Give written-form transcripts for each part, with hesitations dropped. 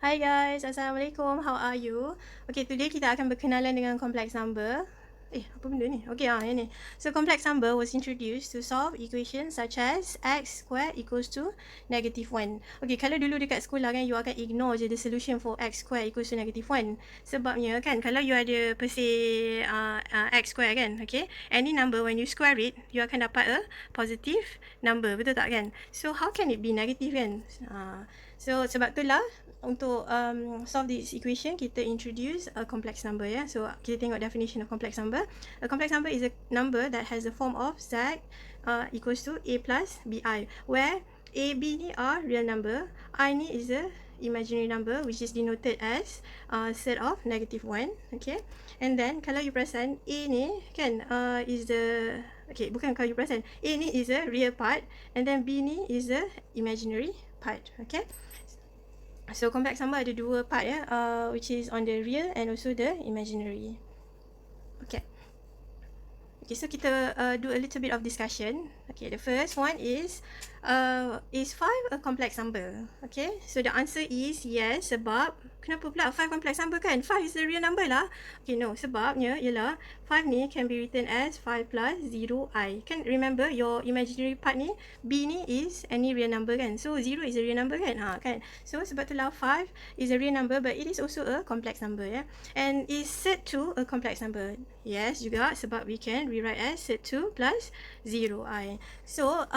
Hi guys, Assalamualaikum. How are you? Okay, today kita akan berkenalan dengan complex number. Apa benda ni? Okay, yang ni. So, complex number was introduced to solve equations such as x squared equals to -1. Okay, kalau dulu dekat sekolah kan, you akan ignore je the solution for x squared equals to -1. Sebabnya kan, kalau you ada persir x squared kan, okay, any number when you square it, you akan dapat a positive number, betul tak kan? So, how can it be negative kan? So, sebab itulah untuk solve this equation, kita introduce a complex number ya. So kita tengok definition of complex number. A complex number is a number that has the form of z equals to a plus bi, where a, b ni are real number, I ni is a imaginary number which is denoted as set of -1. Okay, and then kalau you perasan a ni kan is the, okay, bukan kalau you perasan, a ni is a real part and then b ni is the imaginary part. Okay, so complex number ada dua part ya, which is on the real and also the imaginary. Okay. Okay, so kita do a little bit of discussion. Okay, the first one is 5 a complex number? Okay, so the answer is yes, sebab kenapa pula 5 complex number kan? 5 is the real number lah. Okay, no, sebabnya ialah 5 ni can be written as 5 plus 0i. Kan remember your imaginary part ni, b ni is any real number kan? So 0 is a real number kan? Kan? So sebab itulah 5 is a real number but it is also a complex number ya. And is set to a complex number. Yes juga, sebab we can rewrite as set to plus 0i. So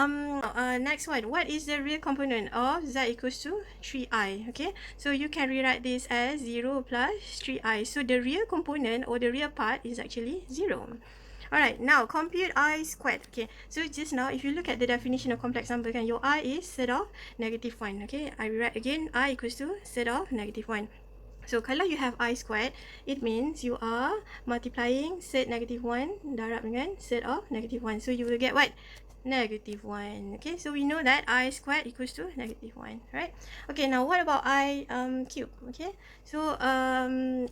next one, what is the real component of z equals to 3i? Okay, so you can rewrite this as 0 plus 3i. So the real component or the real part is actually 0. Alright, now compute I squared. Okay, so just now if you look at the definition of complex number kan, your I is set of -1. Okay, I rewrite again, I equals to set of -1. So kalau you have I squared, it means you are multiplying set -1 darab dengan set of -1. So you will get what? -1. Okay, so we know that I squared equals to -1, right? Okay, now what about I cube? Okay, so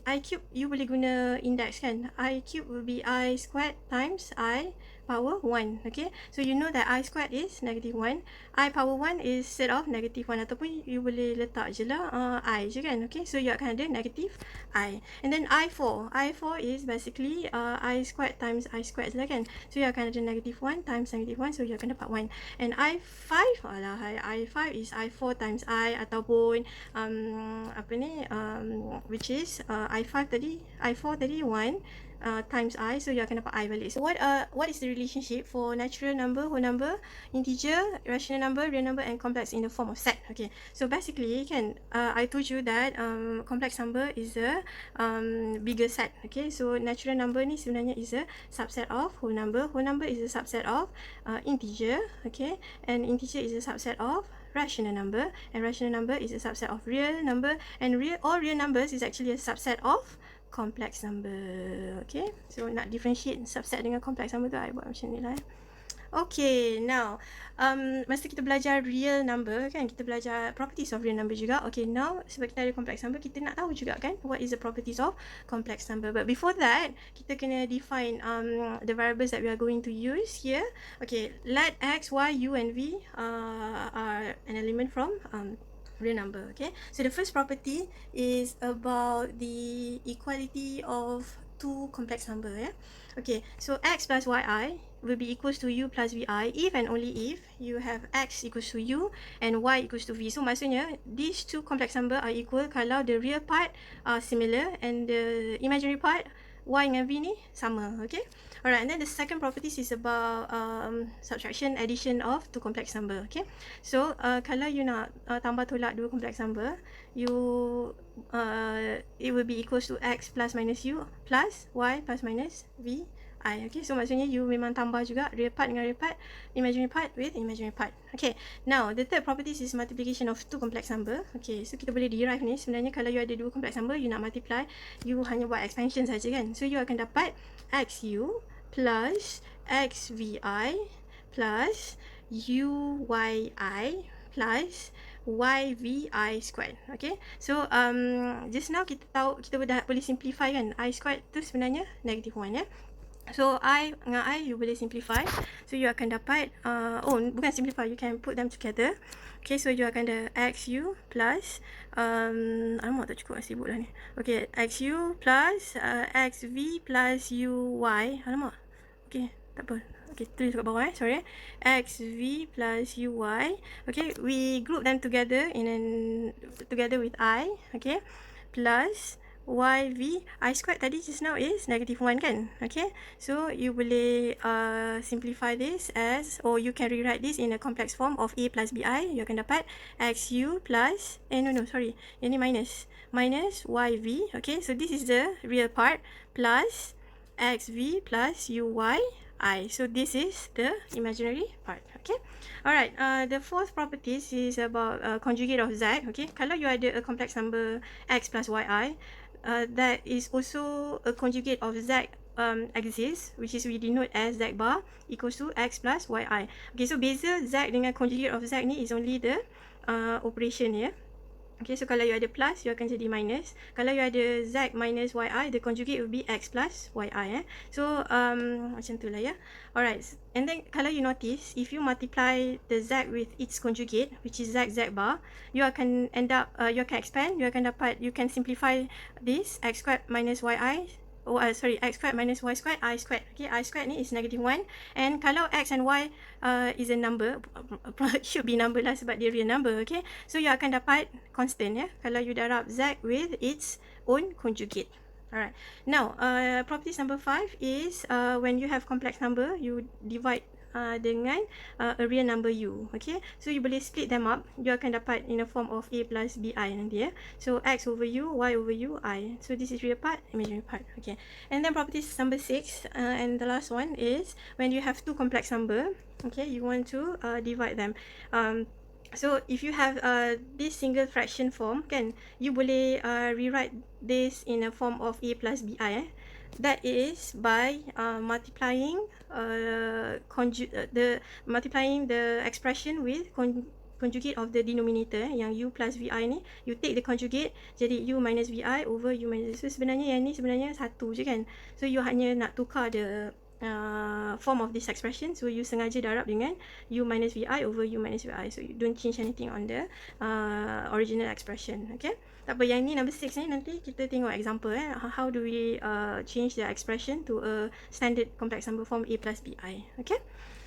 I cube you boleh guna index kan? I cube will be I squared times I power 1. Okay, so you know that I squared is -1, I power 1 is set of -1, ataupun you boleh letak je lah I je kan. Okay, so you akan ada negative I, and then I4 is basically I squared times I squared je lah kan. So you akan ada -1 times -1, so you akan dapat 1. And I5, I5 is I4 times I, ataupun apa ni which is I4 tadi 1 times I, so you akan dapat I balik. So what is the relationship for natural number, whole number, integer, rational number, real number and complex in the form of set? Okay, so basically kan I told you that complex number is a bigger set. Okay, so natural number ni sebenarnya is a subset of whole number is a subset of integer. Okay, and integer is a subset of rational number, and rational number is a subset of real number, and all real numbers is actually a subset of complex number. Okay, so nak differentiate subset dengan complex number tu I buat macam ni lah. Okay, now masa kita belajar real number kan, kita belajar properties of real number juga. Okay, now sebab kita ada complex number, kita nak tahu juga kan what is the properties of complex number. But before that, kita kena define the variables that we are going to use here. Okay, let x, y, u and v are an element from real number. Okay, so the first property is about the equality of two complex number. Okay, so x plus yi will be equals to u plus vi if and only if you have x equals to u and y equals to v. So maksudnya these two complex number are equal kalau the real part are similar and the imaginary part y dengan v ni sama. Okay, alright, and then the second properties is about subtraction, addition of two complex number. Okay, so kalau you nak tambah tolak dua complex number, you it will be equals to x plus minus u plus y plus minus v I. Okay, so maksudnya you memang tambah juga real part dengan real part, imaginary part with imaginary part. Okay, now the third properties is multiplication of two complex number. Okay, so kita boleh derive ni sebenarnya kalau you ada dua complex number, you nak multiply, you hanya buat expansion saja kan. So you akan dapat xu plus xvi plus uyI plus yvi squared. Okay, so just now kita tahu, kita dah boleh simplify kan, I squared tu sebenarnya -1 ya. So I dengan I you boleh simplify. So you akan dapat bukan simplify, you can put them together. Okay, so you akan ada XU plus alamak tak cukup, sibuk lah ni. Okay, XU plus XV plus UY. Alamak. Okay, tak apa. Okay, tulis kat bawah sorry. XV plus UY. Okay, we group them together together with I. Okay, plus YV, I squared tadi just now is -1 kan? Okay, so you boleh simplify this as, or you can rewrite this in a complex form of A plus BI. You akan dapat XU plus, sorry, ini minus YV. Okay, so this is the real part plus XV plus UY I. So this is the imaginary part. Okay, alright. The fourth properties is about conjugate of Z. Okay, kalau you ada a complex number X plus YI, that is also a conjugate of Z exists, which is we denote as Z bar equals to X plus YI. Okay, so beza Z dengan conjugate of Z ni is only the operation ya. Okay, so kalau you ada plus, you akan jadi minus. Kalau you ada Z minus YI, the conjugate will be X plus YI. So, macam tu lah ya. Alright, and then kalau you notice, if you multiply the Z with its conjugate, which is Z bar, you akan end up, you akan expand, you akan dapat, you can simplify this, X squared minus YI, X squared minus Y squared, I squared. Okay, I squared ni is -1. And kalau X and Y is a number, should be number lah sebab dia real number. Okay, so you akan dapat constant ya, kalau you darab Z with its own conjugate. Alright, now properties number 5 is when you have complex number, you divide dengan a real number U. Okay, so you boleh split them up, you akan dapat in a form of A plus BI nanti ya. So X over U, Y over U, I. So this is real part, imaginary part. Okay, and then properties number 6 and the last one is when you have two complex number, okay, you want to divide them. So if you have this single fraction form kan, you boleh rewrite this in a form of A plus BI. That is by multiplying the expression with conjugate of the denominator yang U plus VI ni, you take the conjugate jadi U minus VI over U minus. So sebenarnya yang ni sebenarnya satu je kan. So you hanya nak tukar the form of this expression, so you sengaja darab dengan U minus VI over U minus VI. So you don't change anything on the original expression. Okay, tak apa, yang ni number 6 ni nanti kita tengok example how do we change the expression to a standard complex number form A plus BI. Okay,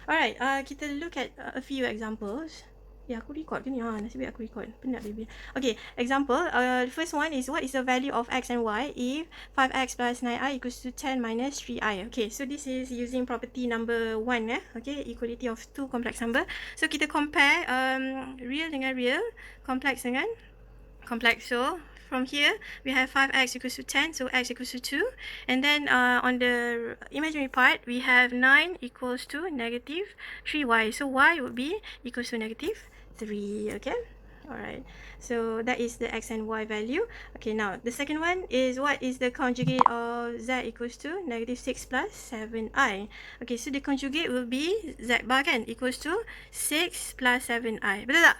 alright, kita look at a few examples. Ya, aku record ke ni? Nasib baik aku record. Penat baby. Okay, example. The first one is what is the value of X and Y if 5X plus 9I equals to 10 minus 3I. Okay, so this is using property number 1 Okay, equality of two complex number. So kita compare real dengan real, complex dengan complex. So from here we have 5x equals to 10, so x equals to 2, and then on the imaginary part we have 9 equals to negative 3y, so y would be equals to negative 3. Okay, alright, so that is the x and y value. Okay, now the second one is what is the conjugate of z equals to negative 6 plus 7i. Okay, so the conjugate will be z bar kan equals to 6 plus 7i, betul tak?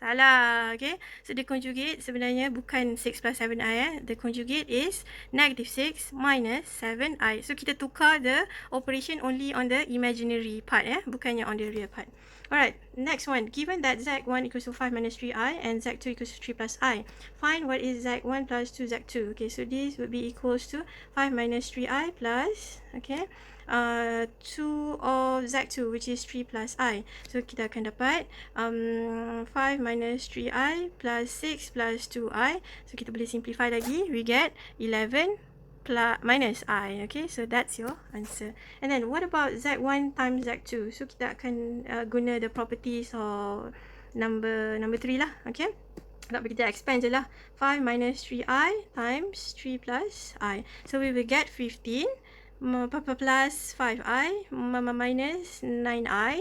Salah, okay. So the conjugate sebenarnya bukan 6 plus 7i The conjugate is negative 6 minus 7i. So kita tukar the operation only on the imaginary part bukannya on the real part. Alright, next one. Given that z1 equals to 5 minus 3i and z2 equals to 3 plus I, find what is z1 plus 2z2. Okay, so this would be equals to 5 minus 3i plus, okay, 2 of z2 which is 3 plus I. So kita akan dapat 5 minus 3i plus 6 plus 2i. So kita boleh simplify lagi, we get 11 plus minus I. Okay, so that's your answer. And then what about z1 times z2? So kita akan guna the properties of number 3 lah. Okay, tak, kita expand je lah. 5 minus 3i times 3 plus I. So we will get 15 plus 5i minus 9i.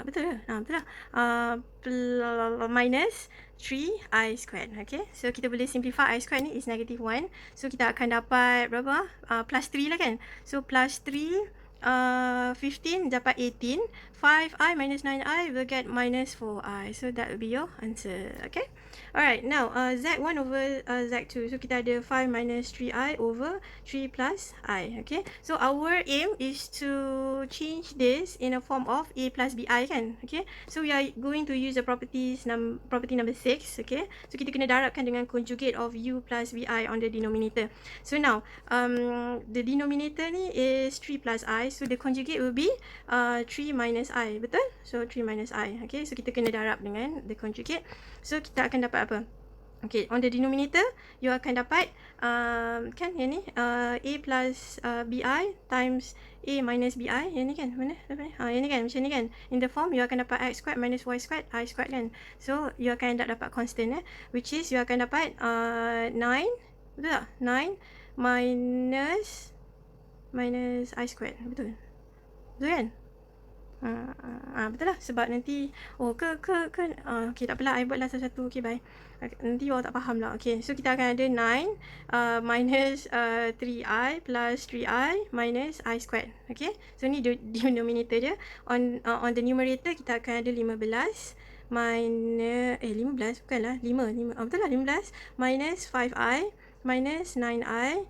Betul ke? Betul lah. Minus 3i squared. Okay, so kita boleh simplify I squared ni is negative 1. So kita akan dapat berapa? Plus 3 lah kan. So plus 3, 15 dapat 18. 5i minus 9i will get minus 4i. So that will be your answer. Okay. Alright, now z1 over z2. So kita ada 5 minus 3i over 3 plus i. Okay. So our aim is to change this in a form of a plus bi kan. Okay. So we are going to use the property number 6. Okay. So kita kena darabkan dengan conjugate of u plus vi on the denominator. So now the denominator ni is 3 plus i. So the conjugate will be 3 minus i. Betul? So 3 minus i. Okay. So kita kena darab dengan the conjugate. So kita akan dapat apa? Okay, on the denominator you akan dapat kan yang ni a plus bi times a minus bi. Yang ni kan mana? Yang ni kan macam ni kan. In the form you akan dapat x squared minus y squared I squared kan. So you akan dapat constant which is you akan dapat 9, betul tak? 9 minus I squared. Betul? Betul kan? Betul lah, sebab nanti okay, tak apalah, I buatlah satu-satu. Okay, bye. Nanti awak tak faham lah. Okay, so kita akan ada 9 minus 3i plus 3i minus I squared. Okay, so ni denominator dia. On the numerator kita akan ada 15 minus 15 bukanlah 5 betul lah, 15 minus 5i minus 9i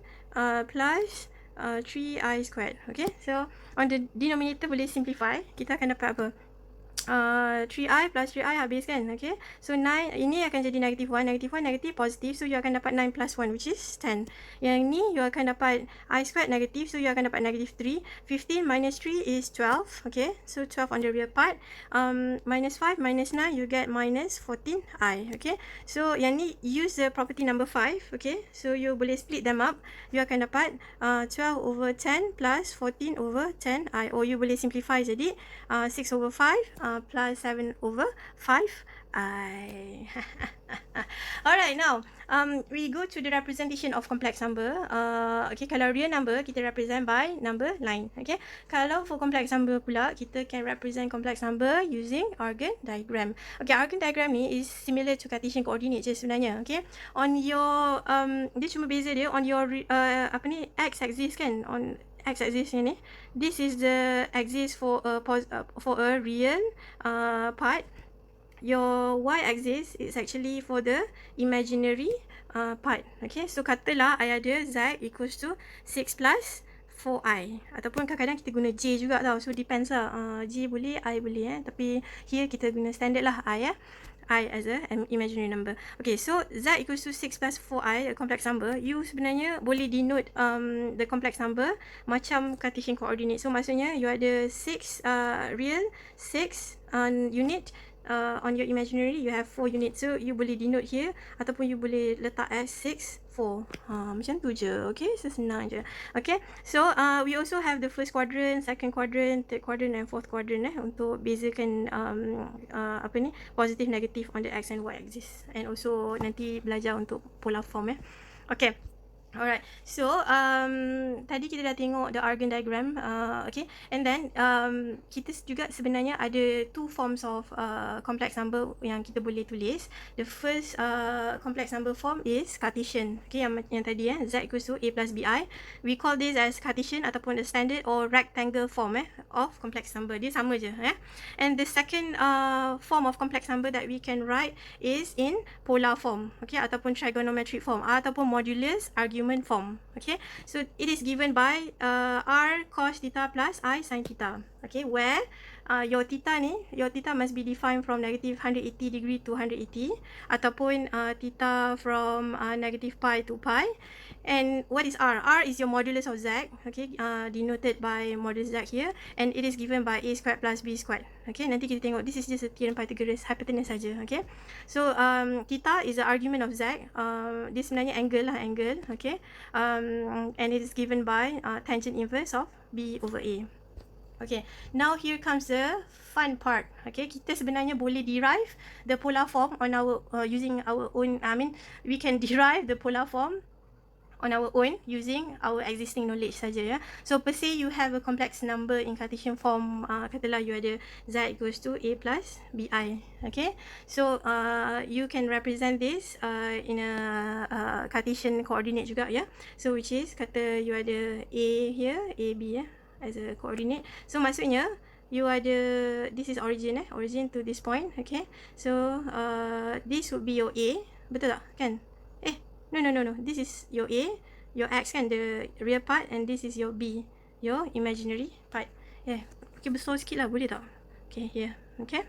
plus 3i squared. Okay, so on the denominator boleh simplify. Kita akan dapat apa? 3i plus 3i habis kan. Okay, so 9 ini akan jadi negative 1, negative positive. So you akan dapat 9 plus 1 which is 10. Yang ni you akan dapat I squared negative. So you akan dapat negative 3. 15 minus 3 is 12. Okay, so 12 on the real part. Minus 5 minus 9 you get minus 14i. Okay, so yang ni use the property number 5. Okay, so you boleh split them up. You akan dapat 12 over 10 plus 14 over 10i. Or you boleh simplify jadi 6 over 5 plus 7 over 5i. Alright, now we go to the representation of complex number. Okay, kalau real number kita represent by number line. Okay, kalau for complex number pula kita can represent complex number using Argand diagram. Okay, Argand diagram ni is similar to Cartesian coordinate je sebenarnya. Okay, on your dia cuma beza dia on your x axis kan, on x axis ni, this is the axis for a real part. Your y axis is actually for the imaginary part. Okay, so katalah I ada z equals to 6 plus 4i, ataupun kadang-kadang kita guna j juga tau. So depends lah, j boleh, i boleh tapi here kita guna standard lah i I as an imaginary number. Okay, so z equals to 6 plus 4i, a complex number. You sebenarnya boleh denote the complex number macam Cartesian coordinate. So maksudnya you ada 6 real, 6 unit. On your imaginary you have 4 units. So you boleh denote here ataupun you boleh letak as 6, 4. Macam tu je. Okay, so senang je. Okay, so we also have the first quadrant, second quadrant, third quadrant and fourth quadrant untuk bezakan positive negative on the x and y axis, and also nanti belajar untuk polar form Okay. Alright, so tadi kita dah tengok the Argand diagram, okay, and then kita juga sebenarnya ada two forms of complex number yang kita boleh tulis. The first complex number form is Cartesian, okay, yang tadi z equals to a plus bi. We call this as Cartesian ataupun the standard or rectangle form of complex number. Dia sama je And the second form of complex number that we can write is in polar form, okay, ataupun trigonometric form, ataupun modulus argument form. Okay, so it is given by r cos theta plus I sin theta. Okay, where your theta must be defined from negative 180 degree to 180, ataupun theta from negative pi to pi. And what is r? R is your modulus of z, okay, denoted by modulus z here, and it is given by a squared plus b squared. Okay, nanti kita tengok, this is just a theorem Pythagoras, hypotenuse saja. Okay, so theta is the argument of z. Dia sebenarnya angle. Okay, and it is given by tangent inverse of b over a. Okay, now here comes the fun part. Okay, kita sebenarnya boleh derive the polar form on our using our own. We can derive the polar form on our own using our existing knowledge saja So per se you have a complex number in Cartesian form, katalah you ada z equals to a plus bi. Okay, so you can represent this in a Cartesian coordinate juga So which is, kata you ada a here, a b as a coordinate. So maksudnya you ada, this is origin origin to this point. Okay, so this would be your A, betul tak kan? No, this is your A, your X kan, the real part, and this is your B, your imaginary part. Okay, besar sikit lah, boleh tak? Okay, here. Okay,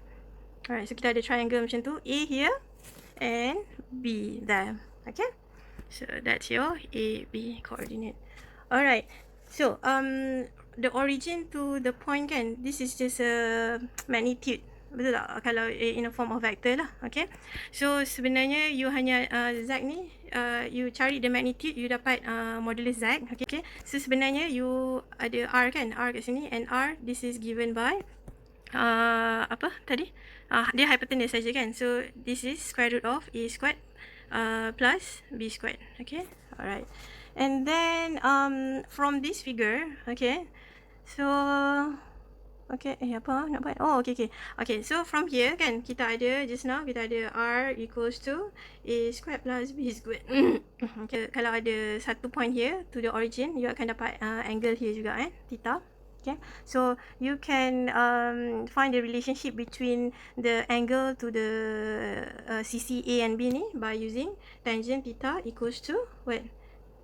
alright, so kita ada triangle macam tu, A here and B there. Okay, so that's your A, B coordinate. Alright, so the origin to the point kan, this is just a magnitude, betul tak? Kalau in a form of vector lah. Okay, so sebenarnya you hanya Z ni, you cari the magnitude, you dapat modulus Z. Okay, so sebenarnya you ada R kan, R kat sini, and R this is given by apa tadi, dia hypotenuse saja kan, so this is square root of A squared plus B squared. Okay, alright, and then from this figure, okay, so okay, apa nak buat? Oh, okay, so from here kan, kita ada just now, kita ada R equals to A squared plus B squared. Okay, kalau ada satu point here to the origin, you akan dapat angle here juga theta. Okay, so you can find the relationship between the angle to the CC A and B ni by using tangent theta equals to what?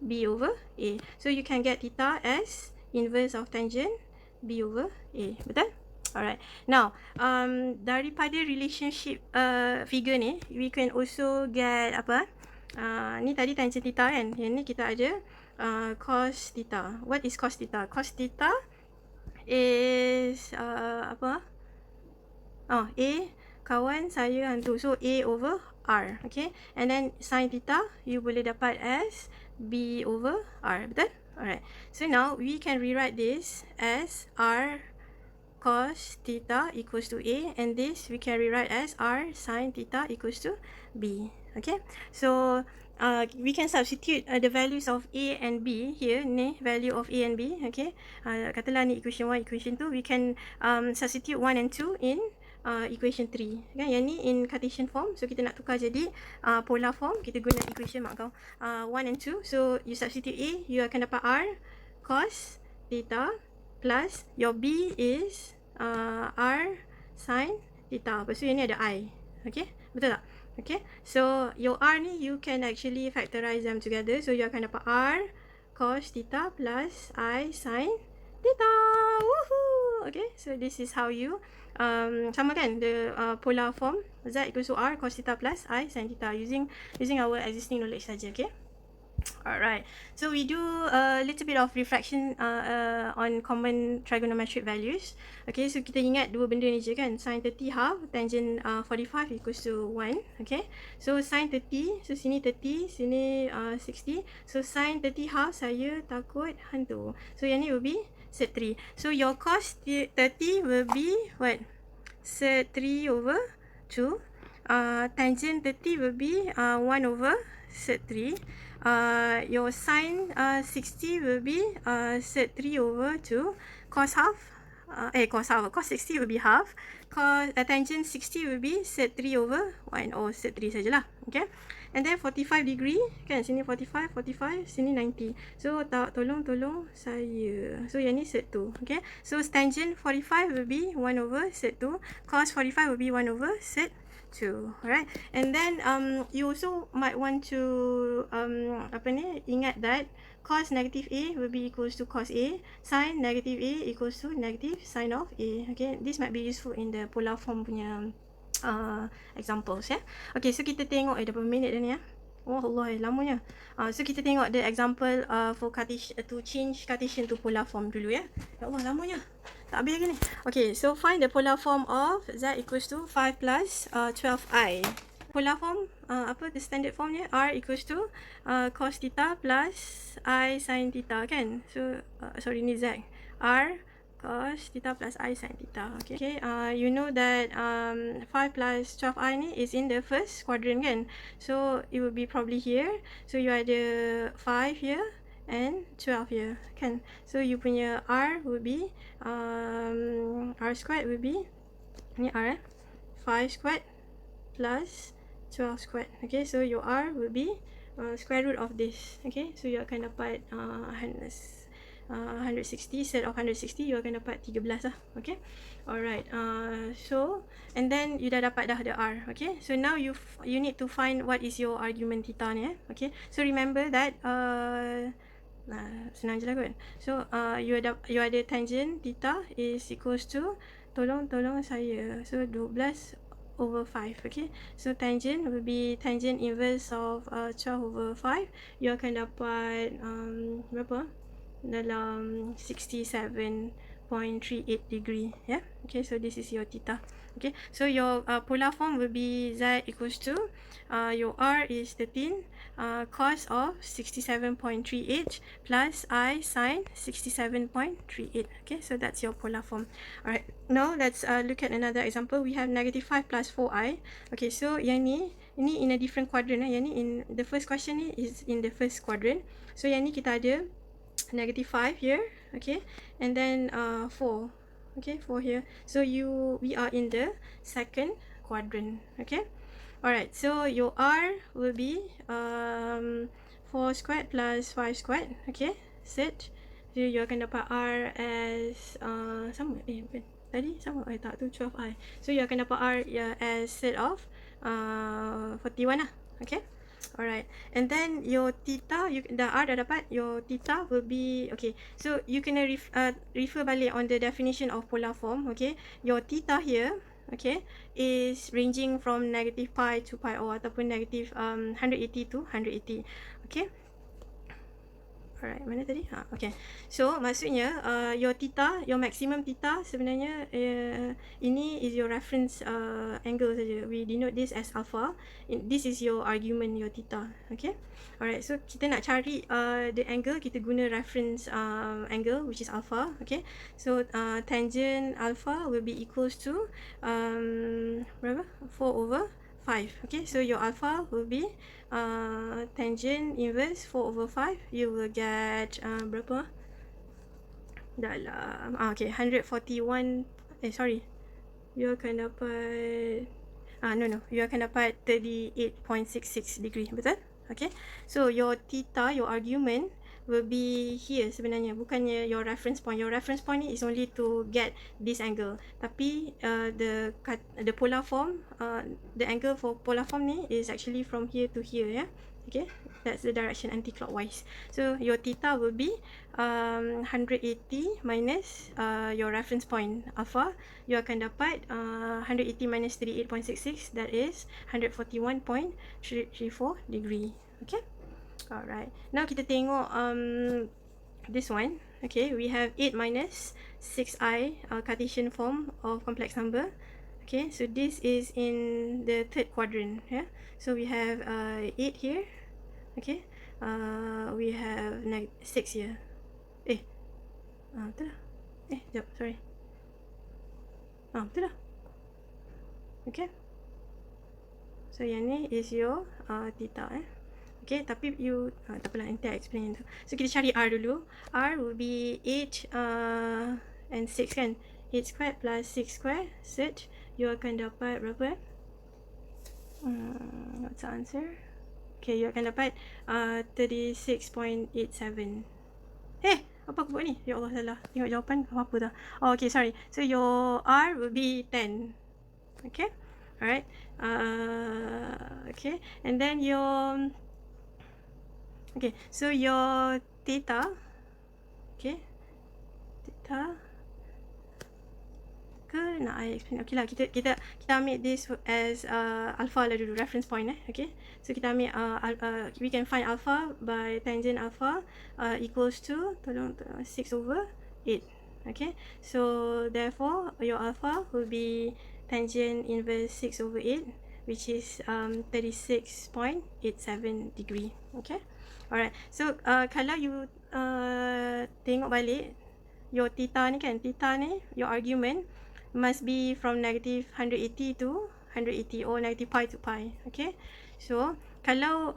B over A. So you can get theta as inverse of tangent B over A. Betul? Alright. Now, daripada relationship figure ni, we can also get apa? Ni tadi tangent theta kan? Yang ni kita ada cos theta. What is cos theta? Cos theta is apa? A kawan saya hantu. So A over R. Okay. And then sin theta you boleh dapat as B over R. Betul? Alright. So now we can rewrite this as R cos theta equals to A, and this we can rewrite as R sin theta equals to B. Okay. So we can substitute the values of A and B here, ni value of A and B. Okay, katalah ni equation 1, equation 2, we can substitute 1 and 2 in equation 3 kan, yang ni in Cartesian form, so kita nak tukar jadi polar form, kita guna equation 1 and 2. So you substitute A, you akan dapat R cos theta plus your B is R sin theta. Lepas tu yang ni ada I. Okay, betul tak? Okay, so your R ni you can actually factorize them together, so you akan dapat R cos theta plus I sin theta. Woohoo! Okay, so this is how you sama kan, the polar form Z equals to R cos theta plus I sin theta using our existing knowledge saja. Okay, alright, so we do a little bit of reflection on common trigonometric values. Okay, so kita ingat dua benda ni je kan, sin 30 half, tangent 45 equals to 1. Okay, so sin 30, so sini 30, sini 60, so sin 30 half saya takut hantu, so yang ni will be sec 3. So your cos 30 will be what? Sec 3 over 2. Tangent 30 will be 1 over sec 3. Your sin 60 will be sec 3 over 2. Cos half, cos 60 will be half. Cos tangent 60 will be sec 3 over 1, or sec 3 sajalah. Okay, and then 45 degree kan, sini 45, sini 90. So tolong saya, so yang ni sec 2. Okay, so tangent 45 will be 1 over sec 2. Cos 45 will be 1 over sec 2. Alright, and then you also might want to ingat that cos negative A will be equals to cos A, sin negative A equals to negative sin of A. Okay, this might be useful in the polar form punya examples ya. Okay, so kita tengok dah berapa minit dah ni ya. Oh Allah, lamanya. So kita tengok the example for Cartesian, to change Cartesian to polar form dulu ya. Ya Allah, lamanya. Tak habis lagi ni. Okay, so find the polar form of Z equals to 5 plus 12i. Polar form, the standard formnya, R equals to cos theta plus I sin theta kan. So, sorry ni Z. R cos theta plus I sin theta. Okay, you know that 5 plus 12i ni is in the first quadrant kan. So, it will be probably here. So, you ada 5 here and 12 here kan. So, you punya R will be, R squared will be, ni R 5 squared plus 12 squared. Okay, so your R will be square root of this. Okay, so you akan dapat 160, set of 160, you akan dapat 13 lah. Okay, alright. So and then you dah dapat dah the R. Okay, so now you need to find what is your argument theta ni. Okay, so remember that senang je lah kot. So you ada tangent theta is equals to, tolong saya, so 12 over 5. Okay, so tangent will be tangent inverse of 12 over 5. You akan dapat berapa? Dalam 67.38 degree. Yeah. Okay, so this is your theta. Okay, so your polar form will be z equals to your r is 13 cos of 67.38 plus I sine 67.38. Okay, so that's your polar form. Alright, now let's look at another example. We have negative 5 plus 4i. Okay, so yang ni in a different quadrant. Yang ni in the first question ni is in the first quadrant. So yang ni kita ada negative 5 here, okay, and then 4, okay, 4 here. So we are in the second quadrant. Okay, alright, so your r will be 4 squared plus 5 squared. Okay, set. So you akan dapat r as sama, bukan tadi sama, tak tu 12i. So you akan dapat r as set of 41 lah. Okay, alright, and then your theta, the r dah dapat, your theta will be, okay, so you kena refer balik on the definition of polar form. Okay, your theta here, okay, is ranging from negative pi to pi or ataupun negative 180 to 180. Okay, alright, mana tadi? Okay, so maksudnya your theta, your maximum theta sebenarnya ini is your reference angle saja. We denote this as alpha. This is your argument, your theta. Okay, alright, so kita nak cari the angle, kita guna reference angle which is alpha. Okay, so tangent alpha will be equals to berapa? 4 over 5. Okay, so your alpha will be tangent inverse 4 over 5. You will get berapa? Dalam okay, 141. Sorry, you akan dapat no, you akan dapat 38.66 degree. Betul? Okay, so your theta, your argument will be here sebenarnya, bukannya your reference point. Your reference point ni is only to get this angle, tapi the polar form, the angle for polar form ni is actually from here to here. Yeah, okay, that's the direction anti-clockwise. So your theta will be 180 minus your reference point alpha. You akan dapat 180 minus 38.66, that is 141.34 degree. Okay, alright, now kita tengok this one. Okay, we have 8 minus 6i, Cartesian form of complex number. Okay, so this is in the third quadrant. Yeah, so we have 8 here. Okay, we have 6 here. Betul lah. Sekejap, sorry. Betul lah. Okay, so yang ni is your theta. Okay, tapi you tak apalah, nanti I explain tu. So kita cari r dulu. R will be 8 and 6 kan. 8 squared plus 6 squared, set. You akan dapat berapa? What's the answer? Okay, you akan dapat 36.87. Apa aku buat ni? Ya Allah, salah. Tengok jawapan apa dah. Okay, sorry. So your R will be 10. Okay, alright. Okay, and then your so your theta, okay, theta ke nak I explain? Okay lah, kita ambil this as alpha lah dulu, reference point. Okay, so kita ambil we can find alpha by tangent alpha equals to 6 over 8. Okay, so therefore your alpha will be tangent inverse 6 over 8, which is 36.87 degree. Okay, alright, so kalau you tengok balik your theta ni kan, theta ni your argument must be from negative 180 to 180 or negative pi to pi. Okay, so kalau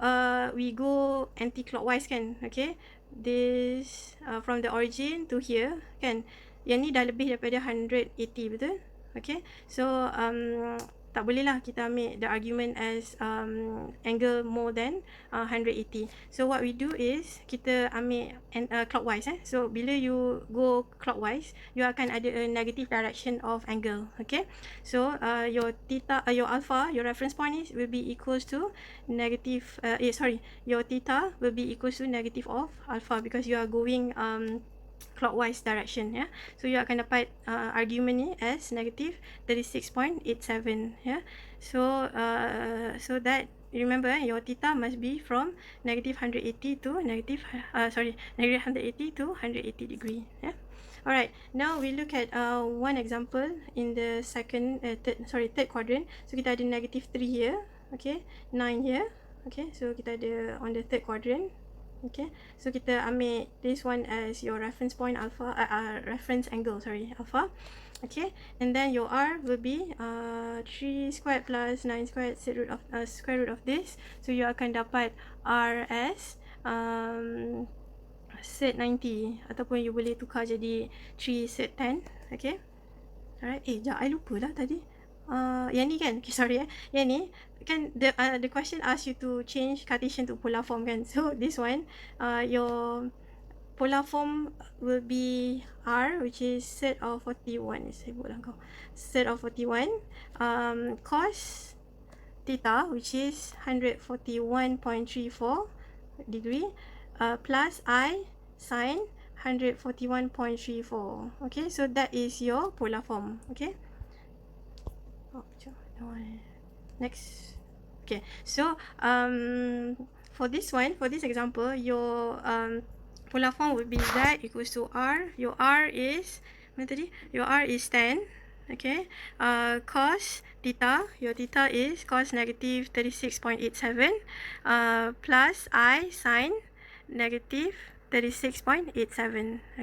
we go anti-clockwise kan, okay, this from the origin to here kan, yang ni dah lebih daripada 180, betul? Okay, so tak boleh lah kita ambil the argument as angle more than 180. So what we do is kita ambil clockwise. So bila you go clockwise, you akan ada a negative direction of angle. Okay, so your theta, your alpha, your reference point is will be equals to negative. Your theta will be equals to negative of alpha because you are going clockwise direction. Yeah, so you akan dapat argument ni as negative 36.87. Yeah, so so that remember your theta must be from negative 180 to negative negative 180 to 180 degree. Yeah. Alright, now we look at one example in the third quadrant. So kita ada negative 3 here, okay, 9 here, okay. So kita ada on the third quadrant. Okay, so kita ambil this one as your reference point alpha, reference angle, alpha. Okay, and then your r will be 3 squared plus 9 squared square root of this. So you akan dapat r as set 90 ataupun you boleh tukar jadi 3 set 10. Okay, alright. Sekejap, I lupa lah tadi. Yang ni kan, okay, sorry yang ni kan the question asks you to change Cartesian to polar form kan. So this one your polar form will be R, which is set of 41. Saya buatlah kau set of 41 cos theta, which is 141.34 degree, plus I sin 141.34. Okay, so that is your polar form. Okay, next. Okay, so for this example, your polar form would be z equals to r. Your r is your r is 10. Okay, cos theta, your theta is cos negative 36.87 plus I sin negative 36.87.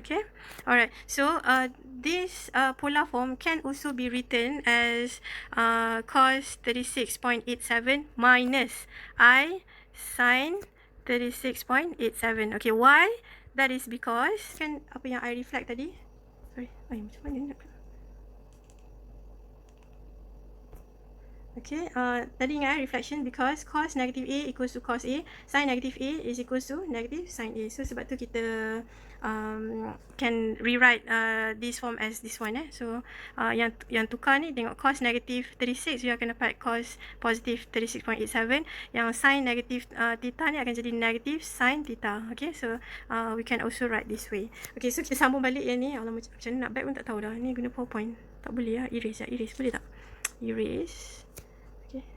Okay, alright. So this polar form can also be written as cos 36.87 minus I sin 36.87. Okay, why? That is because kan apa yang I reflect tadi. Sorry, macam mana nak? Okay, tadi ingat reflection because cos negative A equals to cos A, sin negative A is equals to negative sin A. So sebab tu kita can rewrite this form as this one. So yang tukar ni tengok cos negative 36, you akan dapat cos positive 36.87. Yang sin negative theta ni akan jadi negative sin theta. Okay, so we can also write this way. Okay, so kita sambung balik yang ni. Allah, macam mana nak back pun tak tahu dah. Ni guna PowerPoint. Tak boleh lah. Erase boleh tak? Erase.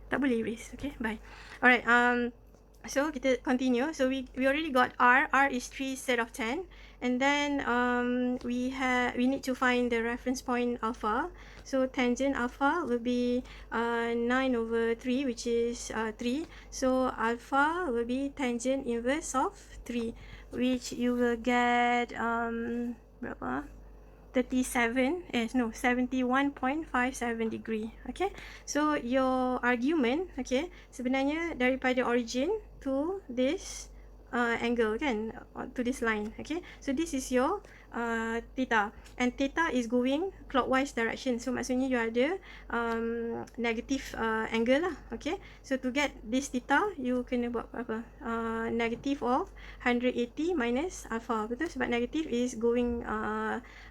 Tak boleh erase. Okay, bye. Alright, so kita continue. So we already got r. R is 3 set of 10, and then we need to find the reference point alpha. So tangent alpha will be 9/3, which is 3. So alpha will be tangent inverse of 3, which you will get berapa? 71.57 degree. Okay, so your argument, okay, sebenarnya daripada origin to this angle kan, to this line. Okay, so this is your theta, and theta is going clockwise direction. So maksudnya you ada negative angle lah. Okay, so to get this theta, you kena buat apa? Negative of 180 minus alpha. Betul? Sebab negative is going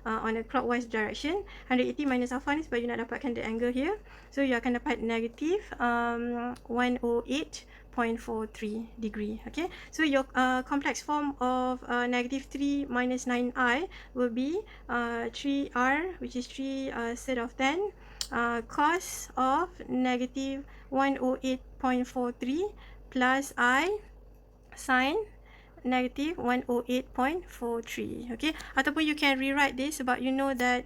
on a clockwise direction. 180 minus alpha ni sebab you nak dapatkan the angle here. So you akan dapat negative 108.43 degree. Okay, so your complex form of negative 3 minus 9i will be 3r, which is 3 set of 10 cos of negative 108.43 plus I sin negative 108.43. Okay, ataupun you can rewrite this sebab you know that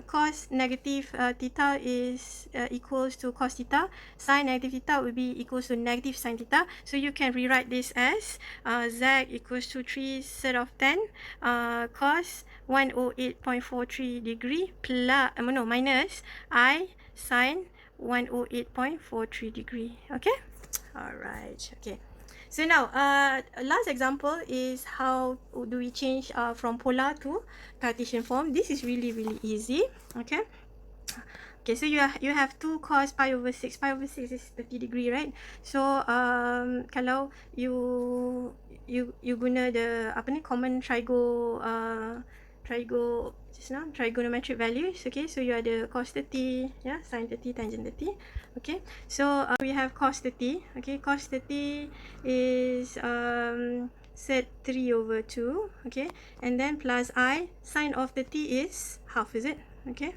cos negative theta is equals to cos theta, sin negative theta will be equals to negative sin theta. So you can rewrite this as z equals to 3 set of 10 cos 108.43 degree plus minus I sin 108.43 degree. Okay, alright. Okay, so now last example is how do we change from polar to Cartesian form. This is really easy. Okay, Okay, so you have 2 cos pi over 6. Pi over 6 is 30 degree, right? So kalau you guna the apa ni common trigonometric values. Okay, so you ada cos 30, yeah, sin 30, tangent 30. Okay, so we have cos 30. Okay, cos 30 is sec 3 over 2. Okay, and then plus I, sin of 30 is half, is it? Okay.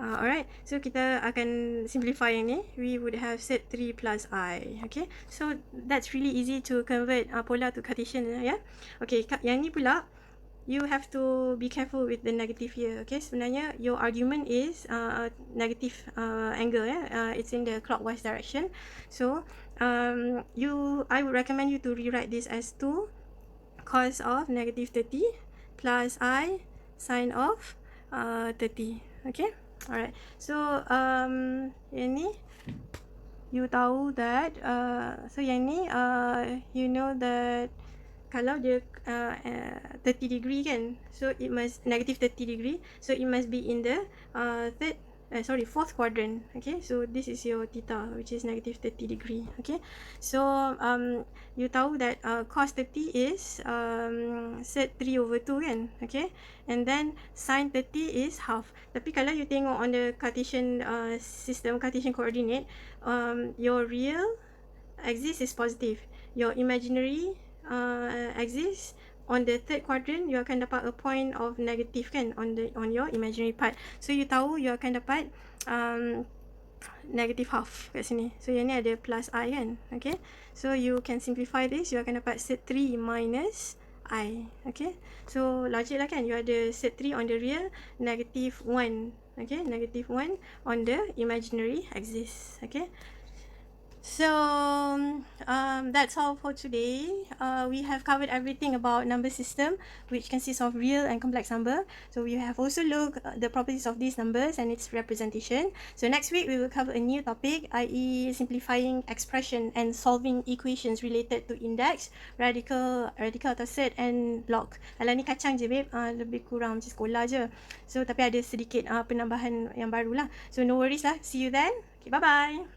Alright, so kita akan simplify yang ni. We would have sec 3 plus I. Okay, so that's really easy to convert polar to Cartesian, yeah. Okay, yang ni pula you have to be careful with the negative here. Okay, sebenarnya your argument is negative angle, yeah. It's in the clockwise direction. So I would recommend you to rewrite this as 2 cos of negative 30 plus I sin of 30. Okay. Alright, so yang ni you tahu that so yang ni you know that kalau dia 30 degree kan, so it must negative 30 degree, so it must be in the fourth quadrant. Okay, so this is your theta, which is negative 30 degree. Okay, so you tahu that cos 30 is sec 3 over 2 kan. Okay, and then sin 30 is half. Tapi kalau you tengok on the Cartesian system, Cartesian coordinate, your real axis is positive, your imaginary axis on the third quadrant, you akan dapat a point of negative kan on your imaginary part. So you tahu you akan dapat negative half kat sini. So yang ni ada plus I kan. Okay, so you can simplify this, you akan dapat sec 3 minus I. Okay, so logic lah kan, you ada sec 3 on the real, negative 1. Okay, negative 1 on the imaginary axis. Okay, so that's all for today. We have covered everything about number system, which consists of real and complex number. So we have also looked at the properties of these numbers and its representation. So next week we will cover a new topic, i.e. simplifying expression and solving equations related to index, radical atau set and log. Alah ni kacang je babe, lebih kurang macam sekolah je. So tapi ada sedikit penambahan yang baru lah. So no worries lah. See you then. Okay, bye bye.